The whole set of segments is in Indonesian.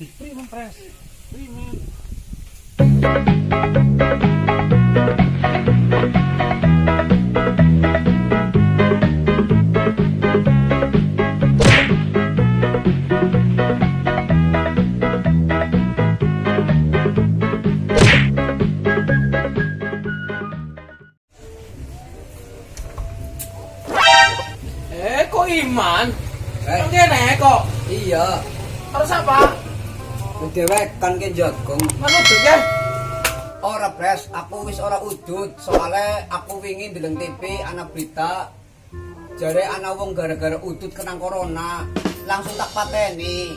Priman pres. Priman. Kok Iman? Eh, Kene kok. iya, Harus apa? dhewek kan ke jagong. Manut ya. Ora pres, aku wis ora udut. Soale aku wingi ndeleng TV ana berita jare ana wong gara-gara udut kena corona. Langsung tak pateni.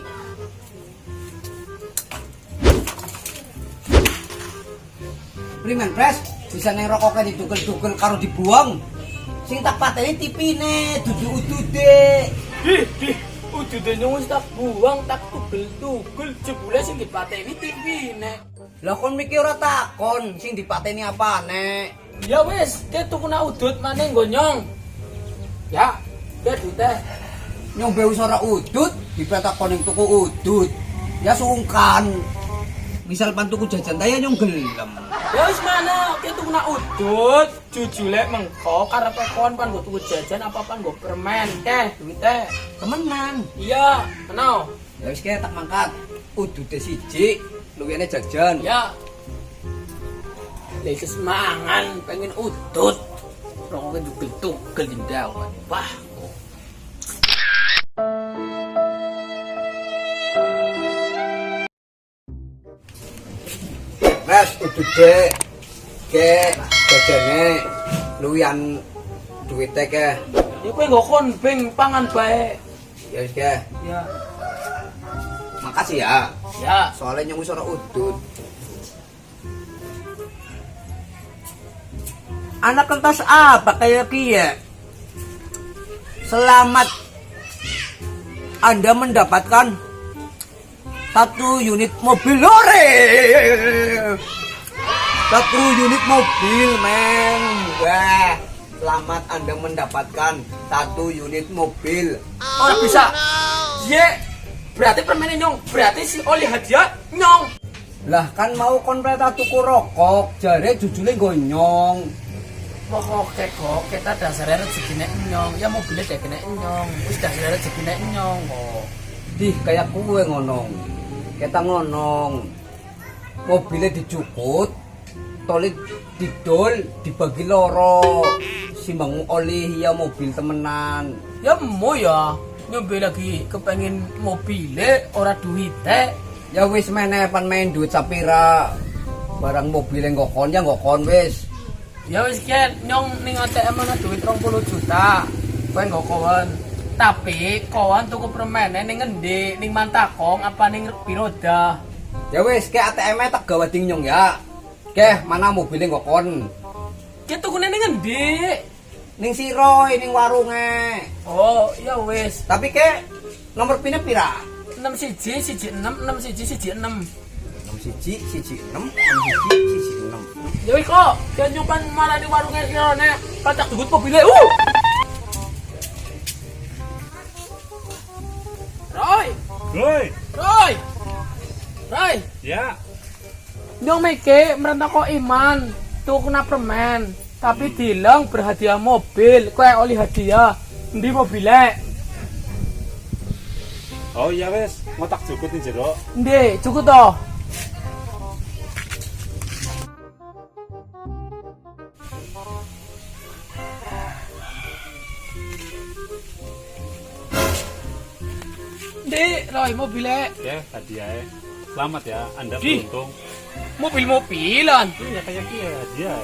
Primen pres, bisa neng rokoknya ditukel-tukel karo dibuang. Sing tak pateni tipine, dudu udude. Udah wis tak buang, tak tugel-tugel jebule sing dipateni TV-ne. Lah kon mikir ora takon sing dipateni apane? Ya wis, ke tukuna udut maneh nggo nyong. Ya, ke teh. Nyombe wis ora udut, dipetakon ning tuku udut. Ya sungkan. Misal pan tuku jajan ta ya nyong gelem. Ya wis mana, ke tukuna udut, jujule mengko karepe kon pan nggo tuku jajan apa pan nggo permen teh, duit teh. Temenan. Iya, kenal. Ya wis ke tak mangkat. Udute siji, luwihane jajan. Ya. Lek semangan pengen udut. Rokoknya tugel-tugel dindawan. Wah. Wes udude ke jajane luwihan duwite ke. Ya kowe nggo kon beng pangan bae. Ya wis ke. Ya. Makasih ya. Ya. Soalnya nyong wis ora udut. Anak kentas apa kayak kia? Selamat Anda mendapatkan 1 unit mobil lore. 1 unit mobil, men. Wah, selamat Anda mendapatkan 1 unit mobil. Oh, bisa. Ye. Berarti permainan nyong. Berarti si Oli hadiah nyong. Lah kan mau konpreta tuku rokok, jare jujule gonyong. Pokoknya kok kita dasarnya rezekine nyong. Ya mobilnya deh kena nyong. Wis dasarnya rezekine nyong kok. Dih kayak kue ngonong. Kita ngonong. Mobilnya dicukut, tolit didol, dibagi loro. Simbang oli ya mobil temenan. Ya mau ya. Nyombe lagi kepengen mobilnya ora duite. Ya wis meneh pan main duit sapira. Barang mobilnya ngokon ya ngokon wis. Ya wis kan nyong ning ATM ana duit 20 juta. Kowe nggo kawan. Tapi kawan tuku permene ning endi? Ning Mantakong apa ning Piroda? Ya wis ke ATM-e tak gawa ding nyong ya. Ke mana mobilnya ngokon? Ki tukune ning endi? Ning Siroy ning warunge. Oh, ya wis. Tapi ke nomor pine pira? 61 16 61 6. 6 6. Ya wis kok, kan nyupan malah di warungnya kirane pacak dugut mobilnya. Roy, Woi. Roy. Roy, Ya. nyong meke merentah kok Iman tuh kena permen, tapi dileng berhadiah mobil. Kowe oli hadiah. Endi mobilnya? Oh iya wes, ngotak jukut nih jero. Endi, cukup toh. Endi, Roy mobilnya. Ya, hadiah. Selamat ya, Anda Di. beruntung. Mobil-mobilan. Iya kayak kia hadiah.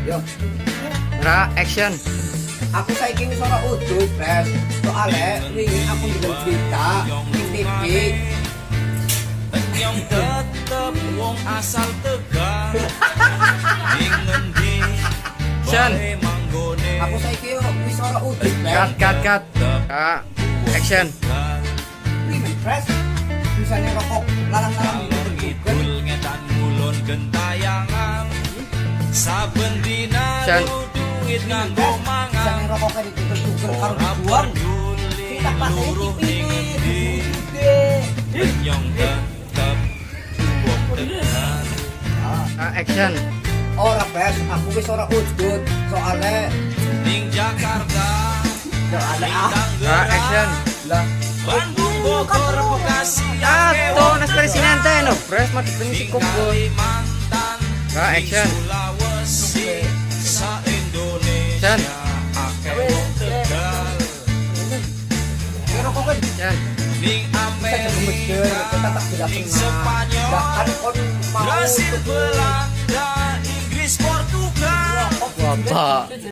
Yo. Ra action. Aku saiki wis ora udut, Pres. Soale wingi aku ndelok berita ning TV. Yang tetep wong asal Tegal ning ngendi Sen. bae manggone Aku saiki wis ora udut, Pres. Cut. action. Ini Pres. Bisanya rokok larang-larang di Google. Ngidul ngetan ngulon gentayangan saben dina Chan. duit nganggo mangan Bisanya rokok kayak di Google karo ora dibuang. peduli Kita pakai luruh TV ning endi gede. nyong tetep wong tenan Action. Ora Pres, aku wis ora udut. Soale ning Jakarta soale ning Tangerang Action. lah Bandung Bogor Bekasi Ato nas presidente no, pres mati si ning kumpul. Kalimantan Action. Sulawesi sa Chan. Indonesia akeh wong Tegal rokok kayak Yan. ning kita Amerika gemeter, kita tak tidak ning kenal. Spanyol Bahkan kon mau Brasil untuk Belanda Inggris Portugal Wah, Pak.